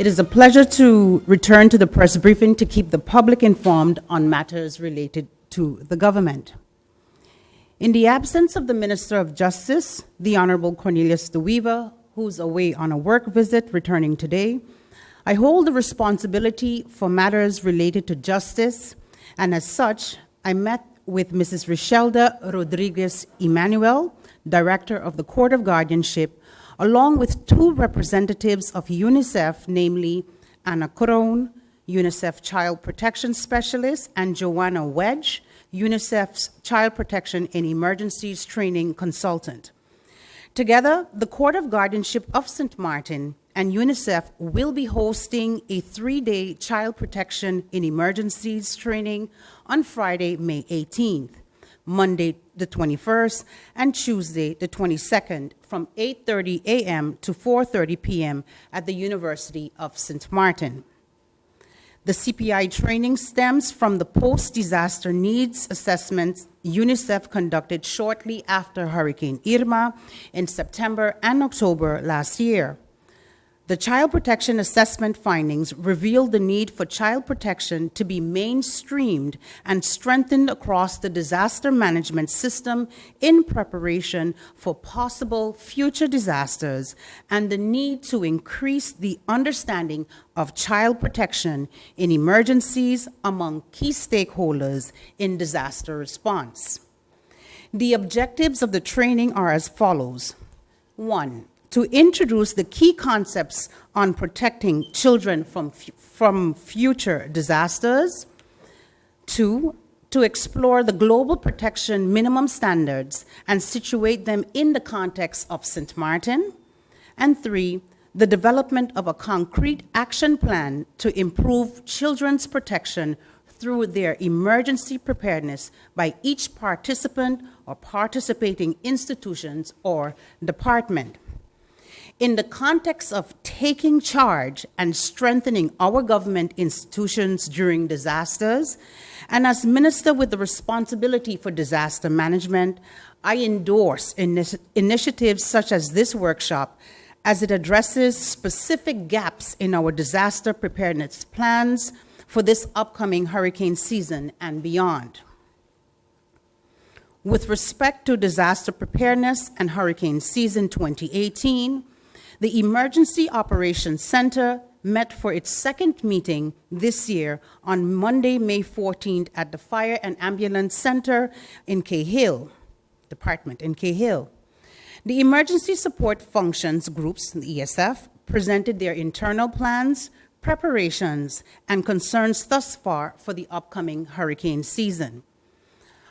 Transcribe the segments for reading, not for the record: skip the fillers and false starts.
It is a pleasure to return to the press briefing to keep the public informed on matters related to the government. In the absence of the Minister of Justice, the Honorable Cornelius de Weaver, who's away on a work visit returning today, I hold the responsibility for matters related to justice, and as such, I met with Mrs. Richelda Rodriguez Emmanuel, Director of the Court of Guardianship, along with two representatives of UNICEF, namely Anna Corone, UNICEF Child Protection Specialist, and Joanna Wedge, UNICEF's Child Protection in Emergencies Training Consultant. Together, the Court of Guardianship of St. Martin and UNICEF will be hosting a 3-day Child Protection in Emergencies training on Friday, May 18th, Monday the 21st, and Tuesday the 22nd from 8:30 a.m. to 4:30 p.m. at the University of St. Martin. The CPI training stems from the post-disaster needs assessments UNICEF conducted shortly after Hurricane Irma in September and October last year. The child protection assessment findings revealed the need for child protection to be mainstreamed and strengthened across the disaster management system in preparation for possible future disasters, and the need to increase the understanding of child protection in emergencies among key stakeholders in disaster response. The objectives of the training are as follows. 1, to introduce the key concepts on protecting children from future disasters. 2, to explore the global protection minimum standards and situate them in the context of St. Martin. And 3, the development of a concrete action plan to improve children's protection through their emergency preparedness by each participant or participating institutions or department. In the context of taking charge and strengthening our government institutions during disasters, and as Minister with the responsibility for disaster management, I endorse initiatives such as this workshop as it addresses specific gaps in our disaster preparedness plans for this upcoming hurricane season and beyond. With respect to disaster preparedness and hurricane season 2018, the Emergency Operations Center met for its second meeting this year on Monday, May 14th at the Fire and Ambulance Center in Cahill, Department in Cahill. The Emergency Support Functions Groups, the ESF, presented their internal plans, preparations, and concerns thus far for the upcoming hurricane season.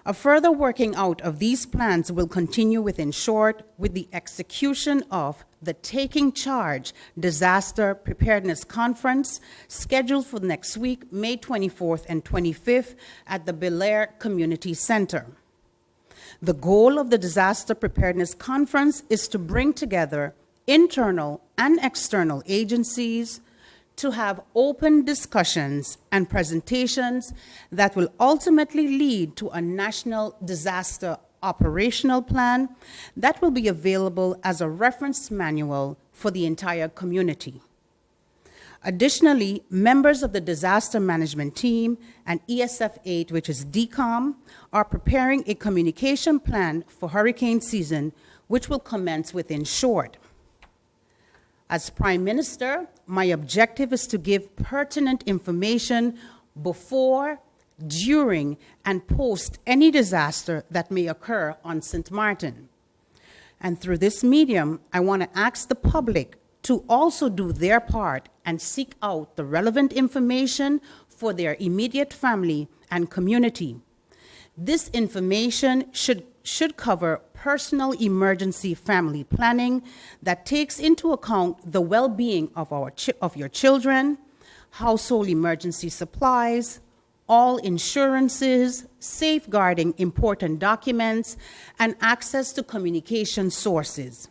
A further working out of these plans will continue within short with the execution of the Taking Charge Disaster Preparedness Conference scheduled for next week, May 24th and 25th at the Bel Air Community Center. The goal of the Disaster Preparedness Conference is to bring together internal and external agencies to have open discussions and presentations that will ultimately lead to a national disaster operational plan that will be available as a reference manual for the entire community. Additionally, members of the disaster management team and ESF 8, which is DCOM, are preparing a communication plan for hurricane season, which will commence within short. As Prime Minister, my objective is to give pertinent information before, during, and post any disaster that may occur on St. Martin. And through this medium, I want to ask the public to also do their part and seek out the relevant information for their immediate family and community. This information should cover personal emergency family planning that takes into account the well-being of your children, household emergency supplies, all insurances, safeguarding important documents, and access to communication sources.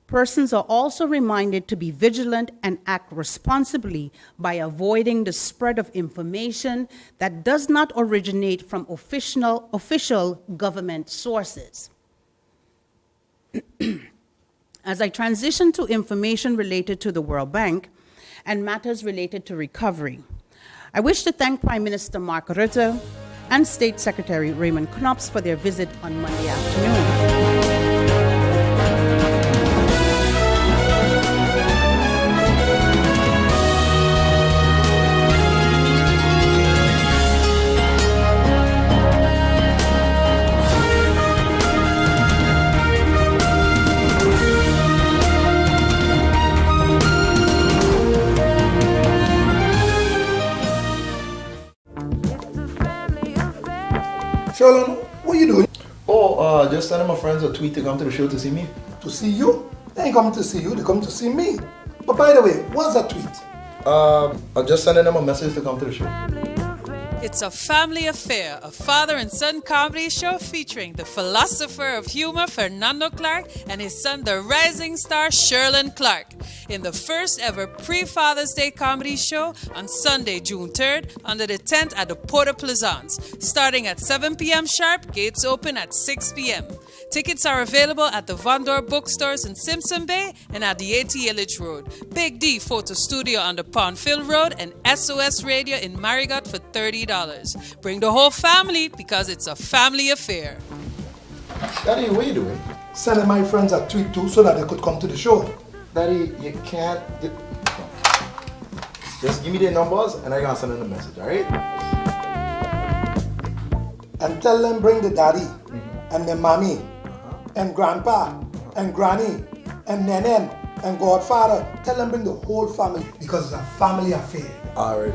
Persons are also reminded to be vigilant and act responsibly by avoiding the spread of information that does not originate from official government sources. As I transition to information related to the World Bank, and matters related to recovery. I wish to thank Prime Minister Mark Rutte and State Secretary Raymond Knops for their visit on Monday afternoon. Sherlon, what are you doing? Oh, just sending my friends a tweet to come to the show to see me. To see you? They ain't coming to see you, they come to see me. But by the way, what's that tweet? I'm just sending them a message to come to the show. It's a family affair, a father and son comedy show featuring the philosopher of humor Fernando Clark and his son, the rising star Sherlon Clark, in the first ever pre-Father's Day comedy show on Sunday, June 3rd, under the tent at the Port of Plaisance, starting at 7 p.m. sharp, gates open at 6 p.m. Tickets are available at the Vondor bookstores in Simpson Bay and at the 80 Illich Road, Big D Photo Studio on the Pondfield Road, and SOS Radio in Marigot for $30. Bring the whole family because it's a family affair. Daddy, what are you doing? Sending my friends a tweet too so that they could come to the show. Daddy, you can't. Just give me their numbers and I'm gonna send them a message, alright? And tell them bring the daddy and the mommy and grandpa and granny and nenem and godfather. Tell them bring the whole family because it's a family affair. Alright.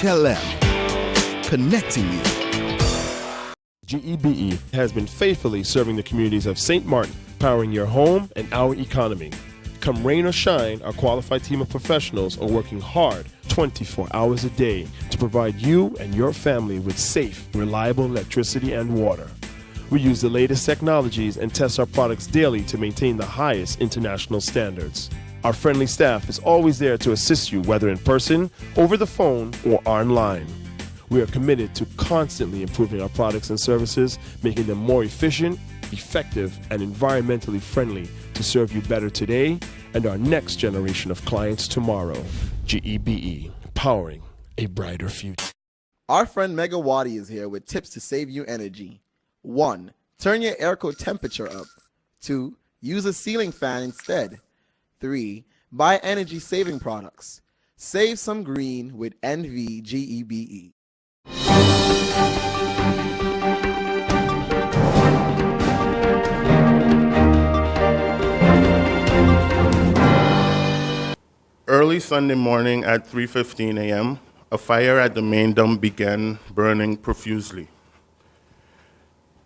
Tell them, connecting you. GEBE has been faithfully serving the communities of St. Martin, powering your home and our economy. Come rain or shine, our qualified team of professionals are working hard 24 hours a day to provide you and your family with safe, reliable electricity and water. We use the latest technologies and test our products daily to maintain the highest international standards. Our friendly staff is always there to assist you, whether in person, over the phone, or online. We are committed to constantly improving our products and services, making them more efficient, effective, and environmentally friendly to serve you better today and our next generation of clients tomorrow. GEBE, powering a brighter future. Our friend Megawati is here with tips to save you energy. 1. Turn your airco temperature up. 2. Use a ceiling fan instead. 3. Buy energy-saving products. Save some green with NVGEBE. Early Sunday morning at 3:15 a.m., a fire at the main dump began burning profusely.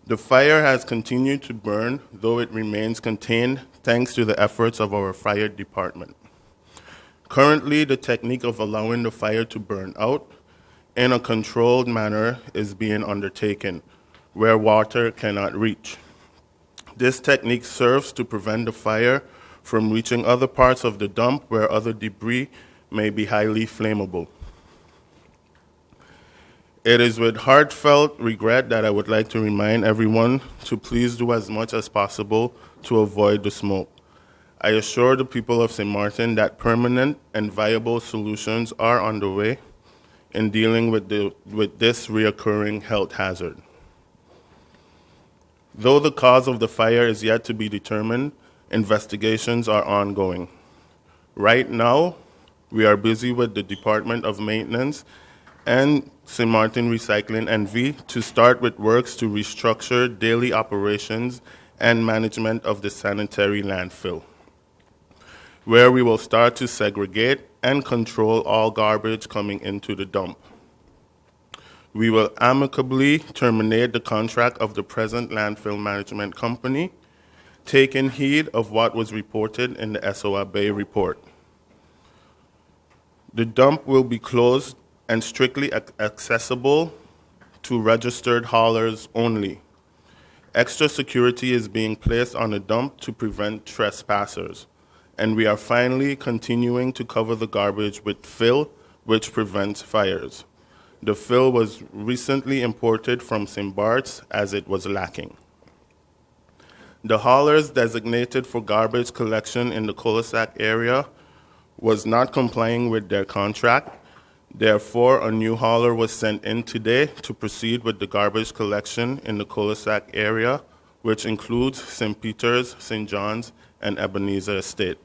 The fire has continued to burn, though it remains contained thanks to the efforts of our fire department. Currently, the technique of allowing the fire to burn out in a controlled manner is being undertaken, where water cannot reach. This technique serves to prevent the fire from reaching other parts of the dump where other debris may be highly flammable. It is with heartfelt regret that I would like to remind everyone to please do as much as possible to avoid the smoke. I assure the people of St. Martin that permanent and viable solutions are underway in dealing with this reoccurring health hazard. Though the cause of the fire is yet to be determined, investigations are ongoing. Right now, we are busy with the Department of Maintenance and St. Martin Recycling NV to start with works to restructure daily operations and management of the sanitary landfill, where we will start to segregate and control all garbage coming into the dump. We will amicably terminate the contract of the present landfill management company, taking heed of what was reported in the SOA Bay report. The dump will be closed and strictly accessible to registered haulers only. Extra security is being placed on the dump to prevent trespassers, and we are finally continuing to cover the garbage with fill, which prevents fires. The fill was recently imported from St. Bart's as it was lacking. The haulers designated for garbage collection in the cul-de-sac area was not complying with their contract. Therefore, a new hauler was sent in today to proceed with the garbage collection in the cul-de-sac area, which includes St. Peter's, St. John's, and Ebenezer Estate.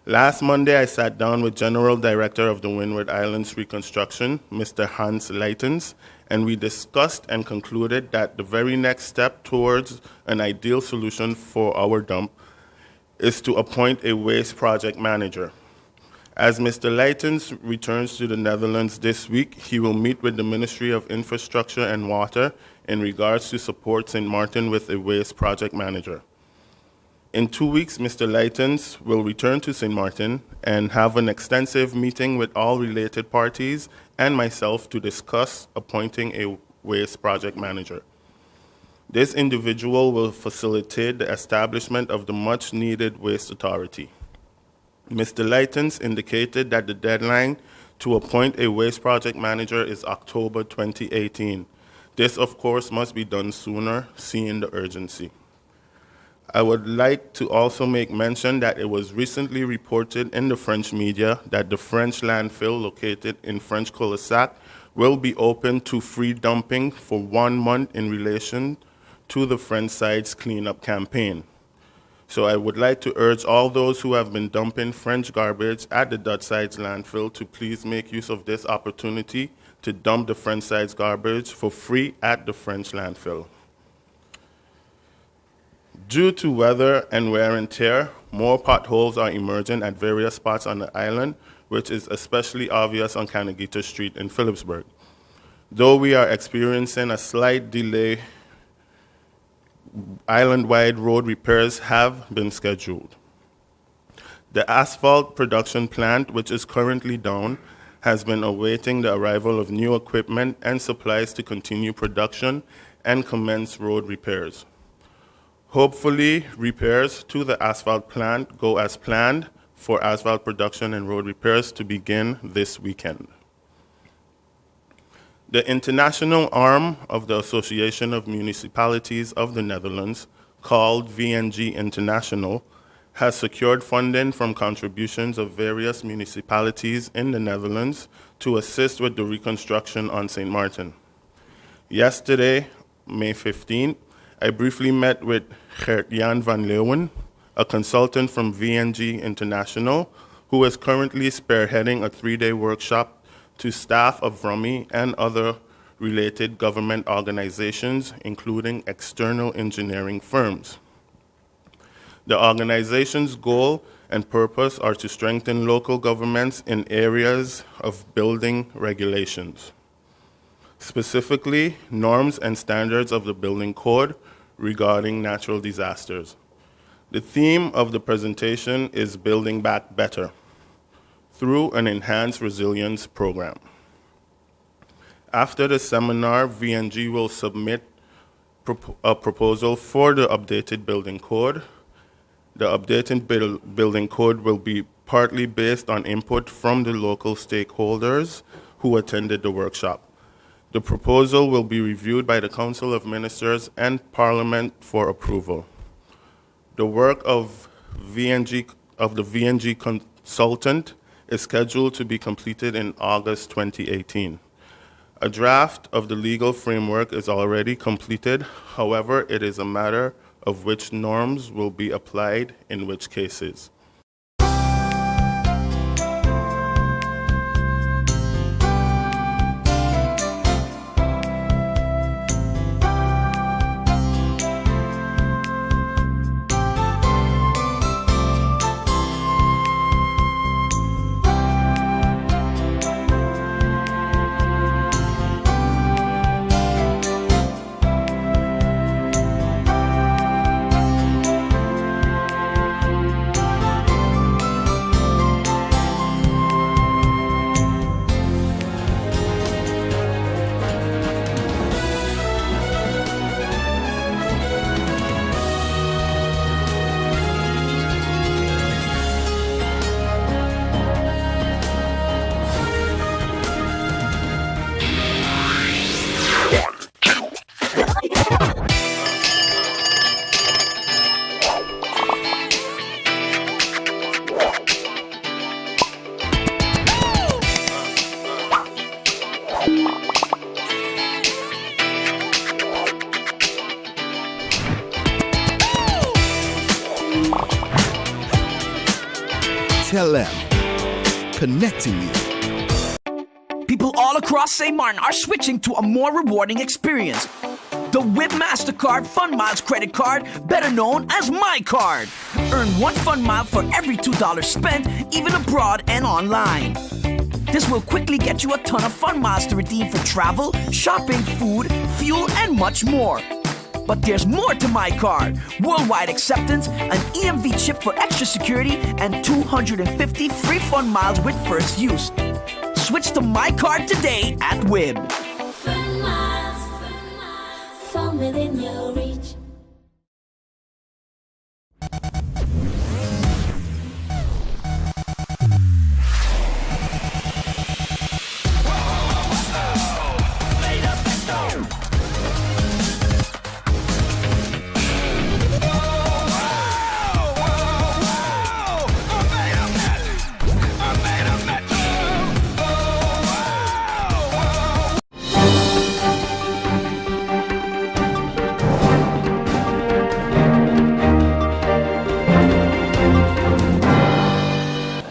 Last Monday, I sat down with General Director of the Windward Islands Reconstruction, Mr. Hans Leitens, and we discussed and concluded that the very next step towards an ideal solution for our dump is to appoint a waste project manager. As Mr. Leitens returns to the Netherlands this week, he will meet with the Ministry of Infrastructure and Water in regards to support St. Martin with a waste project manager. In 2 weeks, Mr. Leitens will return to St. Martin and have an extensive meeting with all related parties and myself to discuss appointing a waste project manager. This individual will facilitate the establishment of the much-needed waste authority. Mr. Leitens indicated that the deadline to appoint a waste project manager is October 2018. This, of course, must be done sooner, seeing the urgency. I would like to also make mention that it was recently reported in the French media that the French landfill located in French cul-de-sac will be open to free dumping for 1 month in relation to the French side's cleanup campaign. So I would like to urge all those who have been dumping French garbage at the Dutch side's landfill to please make use of this opportunity to dump the French side's garbage for free at the French landfill. Due to weather and wear and tear, more potholes are emerging at various spots on the island, which is especially obvious on Canagita Street in Phillipsburg. Though we are experiencing a slight delay, island-wide road repairs have been scheduled. The asphalt production plant, which is currently down, has been awaiting the arrival of new equipment and supplies to continue production and commence road repairs. Hopefully, repairs to the asphalt plant go as planned for asphalt production and road repairs to begin this weekend. The international arm of the Association of Municipalities of the Netherlands, called VNG International, has secured funding from contributions of various municipalities in the Netherlands to assist with the reconstruction on St. Martin. Yesterday, May 15th, I briefly met with Gert-Jan van Leeuwen, a consultant from VNG International, who is currently spearheading a 3-day workshop to staff of VRUMI and other related government organizations, including external engineering firms. The organization's goal and purpose are to strengthen local governments in areas of building regulations, specifically norms and standards of the building code regarding natural disasters. The theme of the presentation is Building Back Better through an enhanced resilience program. After the seminar, VNG will submit a proposal for the updated building code The updated building code will be partly based on input from the local stakeholders who attended the workshop. The proposal will be reviewed by the Council of Ministers and Parliament for approval. The work of the VNG consultant is scheduled to be completed in August 2018. A draft of the legal framework is already completed. However, it is a matter of which norms will be applied in which cases. Tell them, connecting you. People all across St. Martin are switching to a more rewarding experience. The WIB MasterCard Fun Miles credit card, better known as My Card. Earn 1 fun mile for every $2 spent, even abroad and online. This will quickly get you a ton of fun miles to redeem for travel, shopping, food, fuel, and much more. But there's more to My Card. Worldwide acceptance, an EMV chip for extra security, and 250 free fun miles with first use. Switch to My Card today at WIB. Fun miles, fun within your reach.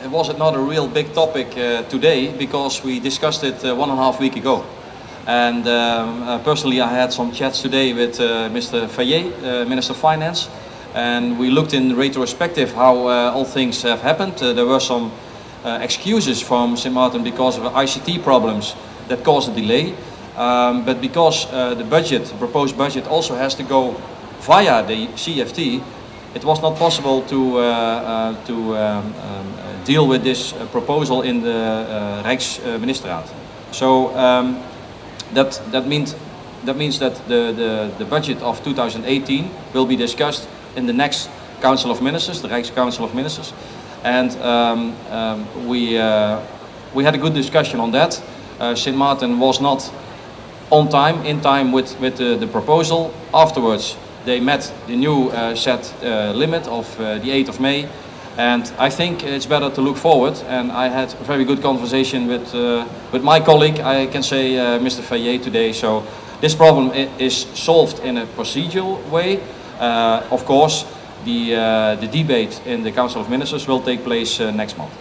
Was it not a real big topic today, because we discussed it 1.5 weeks ago. And personally I had some chats today with Mr. Fayet, Minister of Finance, and we looked in retrospective how all things have happened. There were some excuses from St. Martin because of ICT problems that caused a delay, but because the budget, the proposed budget, also has to go via the CFT, it was not possible to deal with this proposal in the Rijksministerraad. So that means that the budget of 2018 will be discussed in the next Council of Ministers, the Rijks Council of Ministers, and we had a good discussion on that. St. Martin was not in time with the proposal. Afterwards, they met the new set limit of the 8th of May. And I think it's better to look forward. And I had a very good conversation with my colleague, I can say, Mr. Fayet today. So this problem is solved in a procedural way. Of course, the debate in the Council of Ministers will take place next month.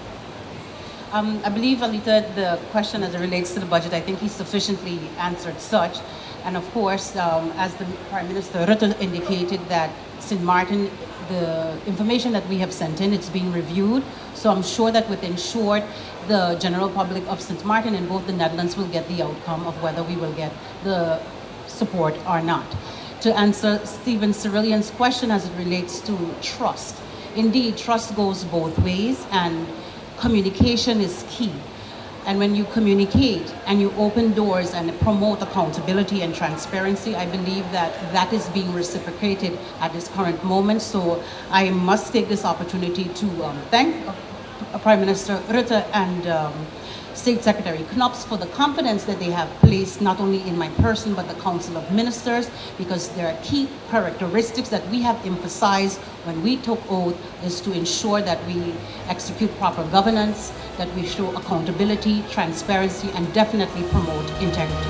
I believe, Alita, the question as it relates to the budget, I think he sufficiently answered such. And of course, as the Prime Minister Rutte indicated, that St. Martin, the information that we have sent in, it's being reviewed. So I'm sure that within short, the general public of St. Martin in both the Netherlands will get the outcome of whether we will get the support or not. To answer Stephen Cyrillian's question as it relates to trust, indeed, trust goes both ways, and communication is key. And when you communicate and you open doors and promote accountability and transparency, I believe that that is being reciprocated at this current moment. So I must take this opportunity to thank Prime Minister Rutte and State Secretary Knops for the confidence that they have placed not only in my person but the Council of Ministers, because there are key characteristics that we have emphasized when we took oath is to ensure that we execute proper governance, that we show accountability, transparency, and definitely promote integrity.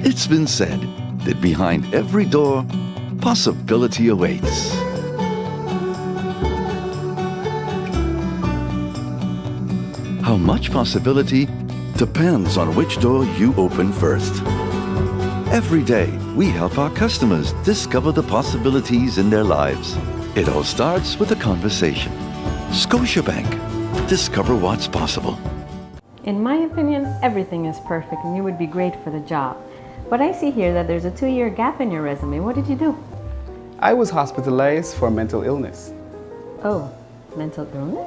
It's been said that behind every door, possibility awaits. How much possibility depends on which door you open first. Every day, we help our customers discover the possibilities in their lives. It all starts with a conversation. Scotiabank. Discover what's possible. In my opinion, everything is perfect and you would be great for the job. But I see here that there's a 2-year gap in your resume. What did you do? I was hospitalized for mental illness. Oh, mental illness?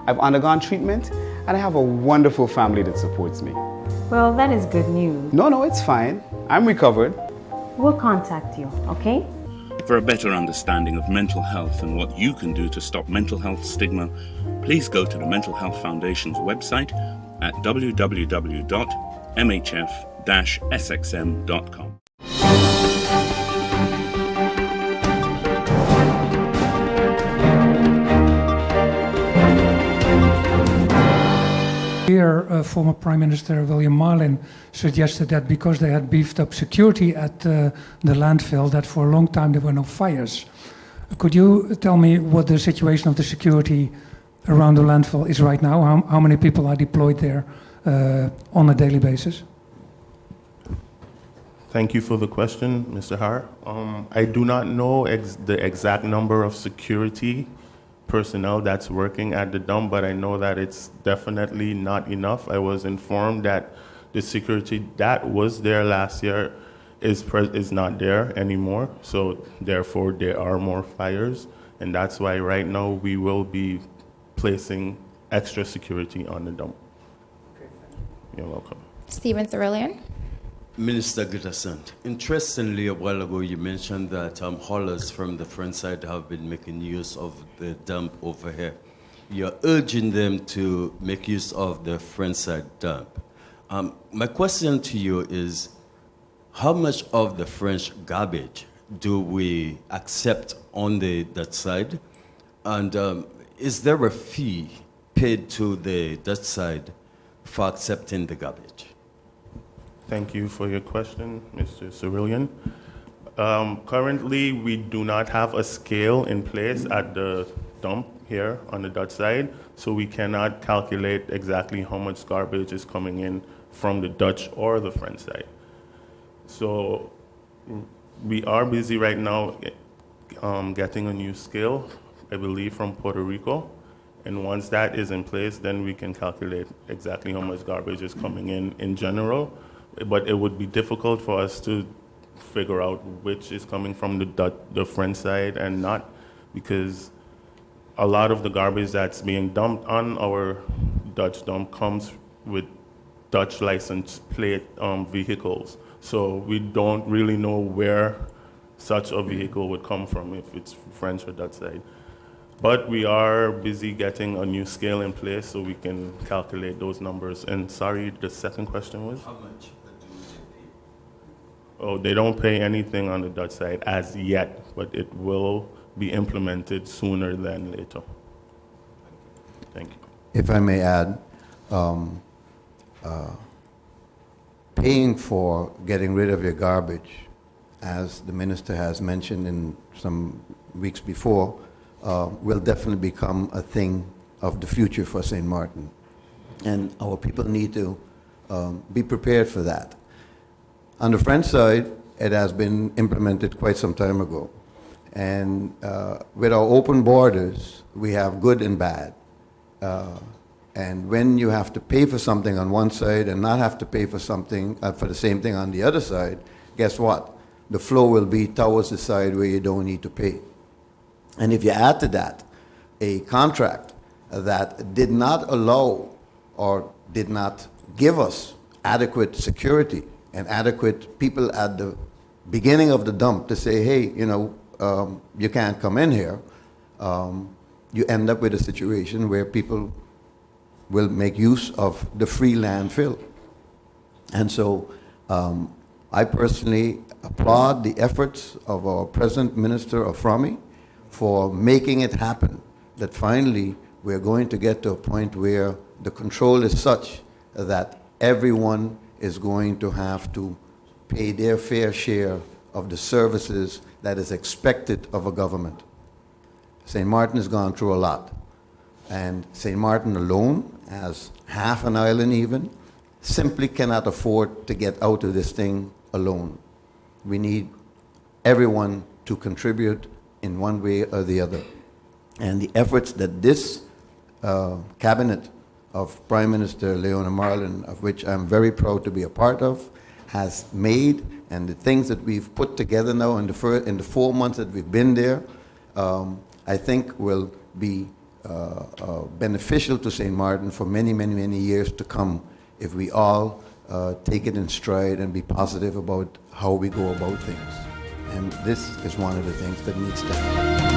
I've undergone treatment and I have a wonderful family that supports me. Well, that is good news. No, it's fine. I'm recovered. We'll contact you, okay? For a better understanding of mental health and what you can do to stop mental health stigma, please go to the Mental Health Foundation's website at www.mhf-sxm.com. Here, former Prime Minister William Marlin suggested that because they had beefed up security at the landfill, that for a long time there were no fires. Could you tell me what the situation of the security around the landfill is right now? How many people are deployed there on a daily basis? Thank you for the question, Mr. Har. I do not know the exact number of security personnel that's working at the dump, but I know that it's definitely not enough. I was informed that the security that was there last year is not there anymore, so therefore there are more fires, and that's why right now we will be placing extra security on the dump. You're welcome. Stephen Thurlian. Minister Gutterson, interestingly, a while ago you mentioned that haulers from the front side have been making use of the dump over here. You're urging them to make use of the front side dump. My question to you is, how much of the French garbage do we accept on that side? And is there a fee paid to the Dutch side for accepting the garbage? Thank you for your question, Mr. Cyrillian. Currently, we do not have a scale in place at the dump here on the Dutch side, so we cannot calculate exactly how much garbage is coming in from the Dutch or the French side. So we are busy right now getting a new scale, I believe, from Puerto Rico. And once that is in place, then we can calculate exactly how much garbage is coming in general. But it would be difficult for us to figure out which is coming from the French side and not, because a lot of the garbage that's being dumped on our Dutch dump comes with Dutch license plate vehicles. So we don't really know where such a vehicle would come from, if it's French or Dutch side. But we are busy getting a new scale in place so we can calculate those numbers. And sorry, the second question was? How much? Oh, they don't pay anything on the Dutch side as yet, but it will be implemented sooner than later. Thank you. If I may add, paying for getting rid of your garbage, as the minister has mentioned in some weeks before, will definitely become a thing of the future for St. Martin. And our people need to be prepared for that. On the French side, it has been implemented quite some time ago. And with our open borders, we have good and bad. And when you have to pay for something on one side and not have to pay for something, for the same thing on the other side, guess what? The flow will be towards the side where you don't need to pay. And if you add to that a contract that did not allow or did not give us adequate security and adequate people at the beginning of the dump to say, hey, you know, you can't come in here, you end up with a situation where people will make use of the free landfill. And so I personally applaud the efforts of our present Minister of Aframi for making it happen, that finally we're going to get to a point where the control is such that everyone is going to have to pay their fair share of the services that is expected of a government. St. Martin has gone through a lot. And St. Martin alone, as half an island even, simply cannot afford to get out of this thing alone. We need everyone to contribute in one way or the other. And the efforts that this cabinet of Prime Minister Leona Marlin, of which I'm very proud to be a part of, has made, and the things that we've put together now in the 4 months that we've been there, I think will be beneficial to St. Martin for many, many, many years to come if we all take it in stride and be positive about how we go about things. And this is one of the things that needs to happen.